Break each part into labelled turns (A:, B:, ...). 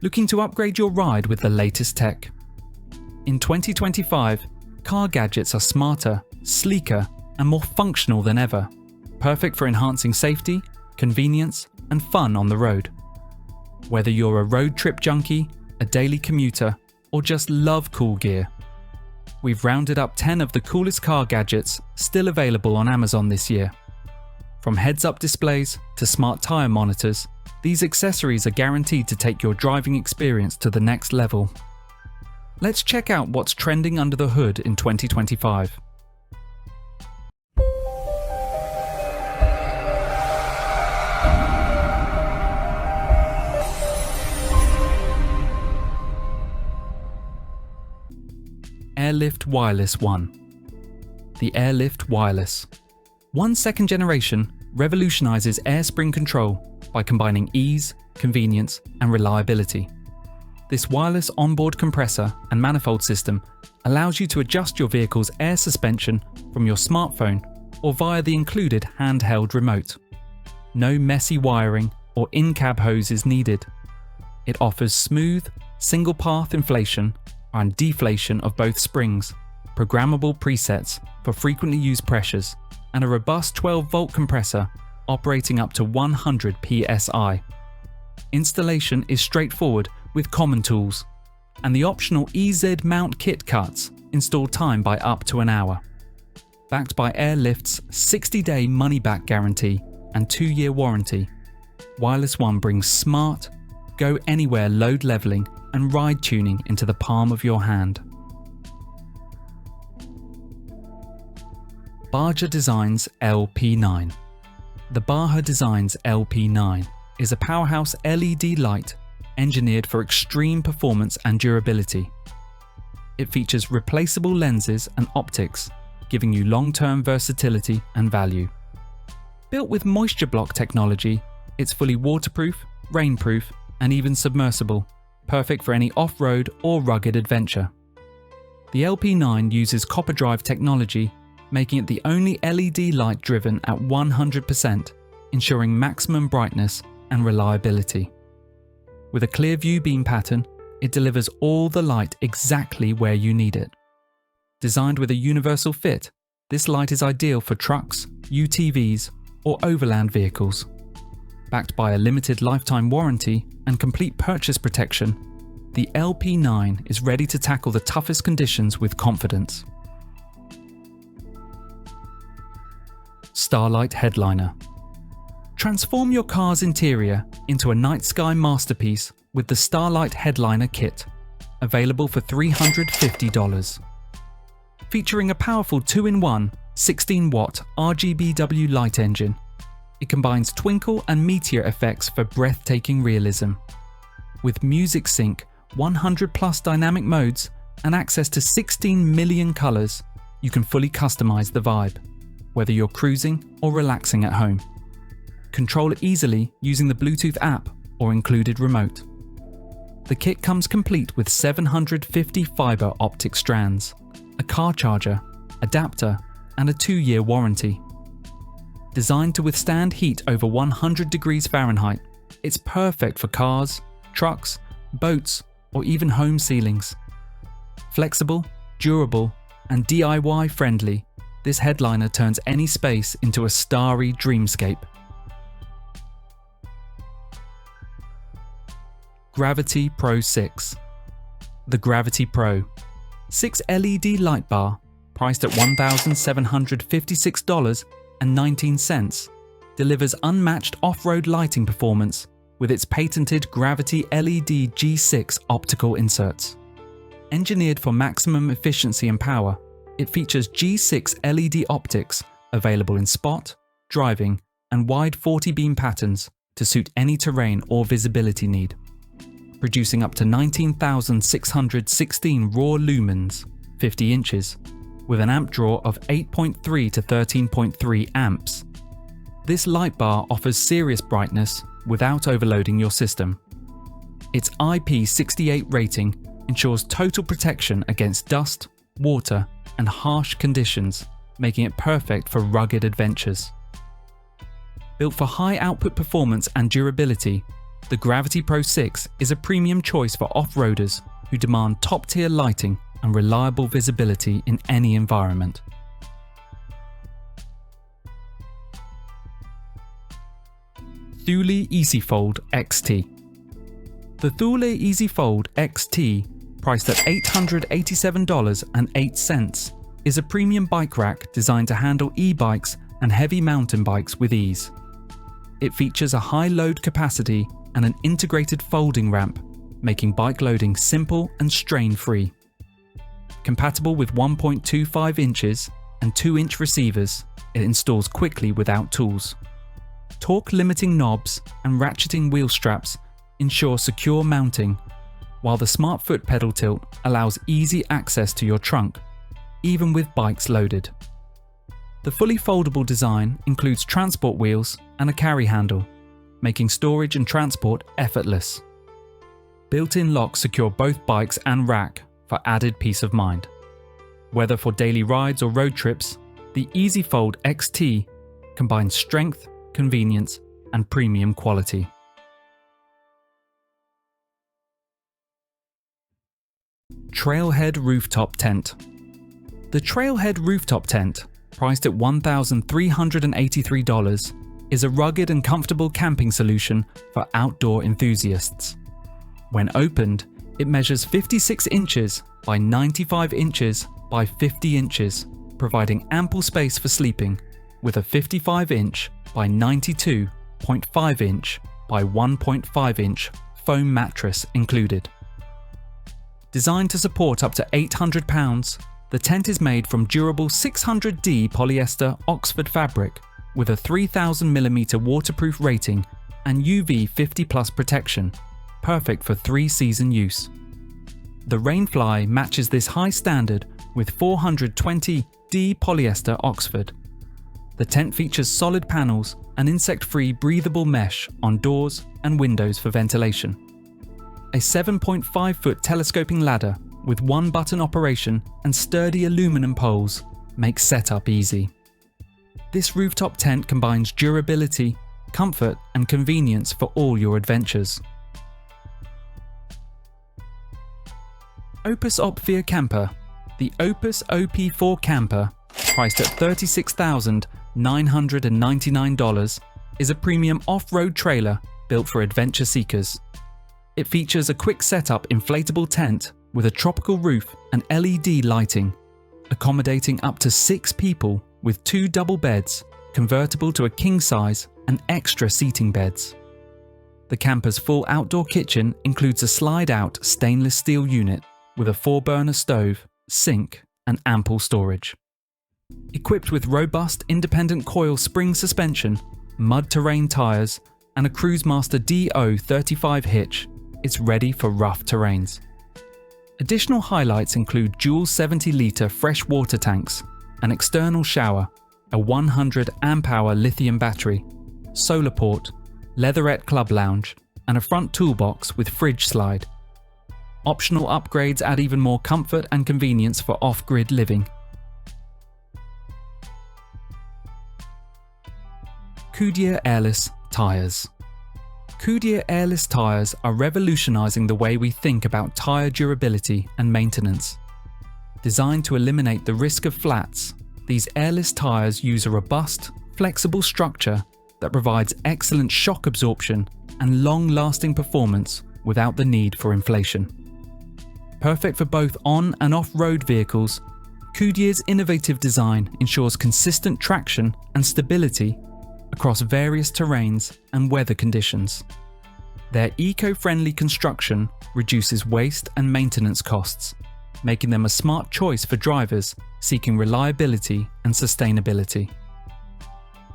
A: Looking to upgrade your ride with the latest tech? In 2025, car gadgets are smarter, sleeker, and more functional than ever, perfect for enhancing safety, convenience, and fun on the road. Whether you're a road trip junkie, a daily commuter, or just love cool gear, we've rounded up 10 of the coolest car gadgets still available on Amazon this year. From heads-up displays to smart tire monitors, these accessories are guaranteed to take your driving experience to the next level. Let's check out what's trending under the hood in 2025. Airlift Wireless 1. The Airlift Wireless. 1 second generation revolutionizes air spring control by combining ease, convenience, and reliability. This wireless onboard compressor and manifold system allows you to adjust your vehicle's air suspension from your smartphone or via the included handheld remote. No messy wiring or in-cab hoses needed. It offers smooth, single-path inflation and deflation of both springs, programmable presets for frequently used pressures, and a robust 12-volt compressor operating up to 100 psi. Installation is straightforward with common tools, and the optional EZ mount kit cuts install time by up to an hour. Backed by Airlift's 60-day money-back guarantee and 2-year warranty, Wireless One brings smart, go-anywhere load leveling and ride tuning into the palm of your hand. Baja Designs LP9. The Baja Designs LP9 is a powerhouse LED light engineered for extreme performance and durability. It features replaceable lenses and optics, giving you long-term versatility and value. Built with moisture block technology, it's fully waterproof, rainproof, and even submersible, perfect for any off-road or rugged adventure. The LP9 uses copper drive technology, making it the only LED light driven at 100%, ensuring maximum brightness and reliability. With a clear view beam pattern, it delivers all the light exactly where you need it. Designed with a universal fit, this light is ideal for trucks, UTVs, or overland vehicles. Backed by a limited lifetime warranty and complete purchase protection, the LP9 is ready to tackle the toughest conditions with confidence. Starlight Headliner. Transform your car's interior into a night sky masterpiece with the Starlight Headliner kit, available for $350. Featuring a powerful 2-in-1 16-watt RGBW light engine, it combines twinkle and meteor effects for breathtaking realism. With music sync, 100+ dynamic modes, and access to 16 million colors, you can fully customize the vibe, whether you're cruising or relaxing at home. Control it easily using the Bluetooth app or included remote. The kit comes complete with 750 fiber optic strands, a car charger, adapter, and a 2-year warranty. Designed to withstand heat over 100 degrees Fahrenheit, it's perfect for cars, trucks, boats, or even home ceilings. Flexible, durable, and DIY friendly, this headliner turns any space into a starry dreamscape. Gravity Pro 6. The Gravity Pro. 6 LED light bar, priced at $1,756.19, delivers unmatched off-road lighting performance with its patented Gravity LED G6 optical inserts. Engineered for maximum efficiency and power, it features G6 LED optics available in spot, driving, and wide 40 beam patterns to suit any terrain or visibility need. Producing up to 19,616 raw lumens, 50 inches, with an amp draw of 8.3 to 13.3 amps. This light bar offers serious brightness without overloading your system. Its IP68 rating ensures total protection against dust, water, and harsh conditions, making it perfect for rugged adventures. Built for high output performance and durability, the Gravity Pro 6 is a premium choice for off-roaders who demand top-tier lighting and reliable visibility in any environment. Thule EasyFold XT. The Thule EasyFold XT, priced at $887.08, is a premium bike rack designed to handle e-bikes and heavy mountain bikes with ease. It features a high load capacity and an integrated folding ramp, making bike loading simple and strain-free. Compatible with 1.25 inches and 2-inch receivers, it installs quickly without tools. Torque-limiting knobs and ratcheting wheel straps ensure secure mounting, while the smart foot pedal tilt allows easy access to your trunk, even with bikes loaded. The fully foldable design includes transport wheels and a carry handle, making storage and transport effortless. Built-in locks secure both bikes and rack for added peace of mind. Whether for daily rides or road trips, the EasyFold XT combines strength, convenience, and premium quality. Trailhead Rooftop Tent. The Trailhead Rooftop Tent, priced at $1,383, is a rugged and comfortable camping solution for outdoor enthusiasts. When opened, it measures 56 inches by 95 inches by 50 inches, providing ample space for sleeping, with a 55-inch by 92.5 inch by 1.5 inch foam mattress included. Designed to support up to 800 pounds, the tent is made from durable 600D polyester Oxford fabric with a 3000mm waterproof rating and UV 50+ protection, perfect for 3-season use. The Rainfly matches this high standard with 420D polyester Oxford. The tent features solid panels and insect-free breathable mesh on doors and windows for ventilation. A 7.5-foot telescoping ladder with one-button operation and sturdy aluminum poles makes setup easy. This rooftop tent combines durability, comfort, and convenience for all your adventures. Opus Opvia Camper. The Opus OP4 Camper, priced at $36,999, is a premium off-road trailer built for adventure seekers. It features a quick setup inflatable tent with a tropical roof and LED lighting, accommodating up to 6 people with 2 double beds, convertible to a king size and extra seating beds. The camper's full outdoor kitchen includes a slide-out stainless steel unit with a 4-burner stove, sink, and ample storage. Equipped with robust independent coil spring suspension, mud terrain tyres, and a Cruisemaster DO35 hitch, it's ready for rough terrains. Additional highlights include dual 70-litre fresh water tanks, an external shower, a 100 amp-hour lithium battery, solar port, leatherette club lounge, and a front toolbox with fridge slide. Optional upgrades add even more comfort and convenience for off-grid living. Goodyear Airless Tires. Goodyear Airless Tires are revolutionizing the way we think about tire durability and maintenance. Designed to eliminate the risk of flats, these airless tires use a robust, flexible structure that provides excellent shock absorption and long-lasting performance without the need for inflation. Perfect for both on- and off-road vehicles, Goodyear's innovative design ensures consistent traction and stability across various terrains and weather conditions. Their eco-friendly construction reduces waste and maintenance costs, making them a smart choice for drivers seeking reliability and sustainability.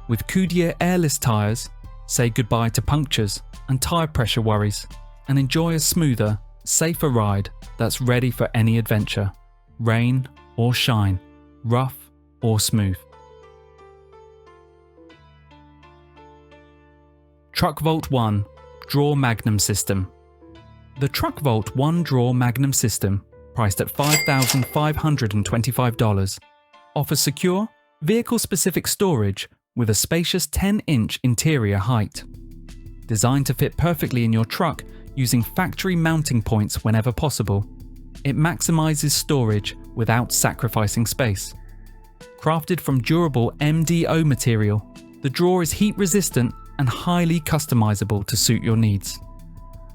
A: With Goodyear Airless Tires, say goodbye to punctures and tire pressure worries and enjoy a smoother, safer ride that's ready for any adventure, rain or shine, rough or smooth. TruckVault 1 Draw Magnum System. The TruckVault 1 Draw Magnum System, priced at $5,525, offers secure, vehicle-specific storage with a spacious 10-inch interior height. Designed to fit perfectly in your truck using factory mounting points whenever possible, it maximizes storage without sacrificing space. Crafted from durable MDO material, the drawer is heat resistant and highly customizable to suit your needs.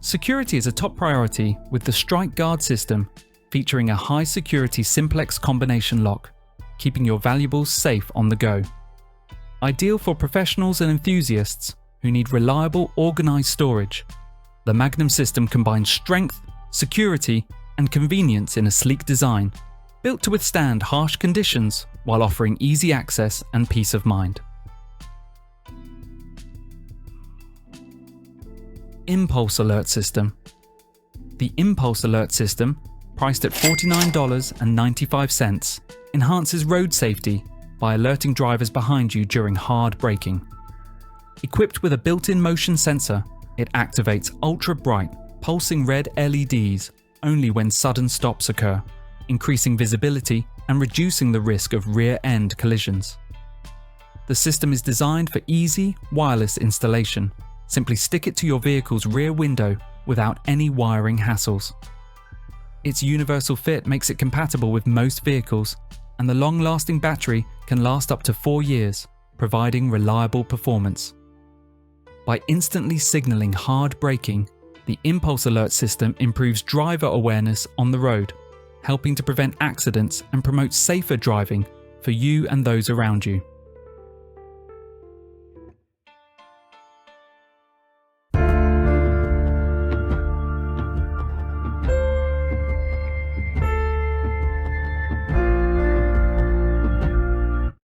A: Security is a top priority with the Strike Guard system, featuring a high security simplex combination lock, keeping your valuables safe on the go. Ideal for professionals and enthusiasts who need reliable, organized storage, the Magnum system combines strength, security, and convenience in a sleek design, built to withstand harsh conditions while offering easy access and peace of mind. Impulse Alert System. The Impulse Alert System, priced at $49.95, enhances road safety by alerting drivers behind you during hard braking. Equipped with a built-in motion sensor, it activates ultra-bright, pulsing red LEDs only when sudden stops occur, increasing visibility and reducing the risk of rear-end collisions. The system is designed for easy, wireless installation. Simply stick it to your vehicle's rear window without any wiring hassles. Its universal fit makes it compatible with most vehicles, and the long-lasting battery can last up to 4 years, providing reliable performance. By instantly signaling hard braking, the Impulse Alert system improves driver awareness on the road, helping to prevent accidents and promote safer driving for you and those around you.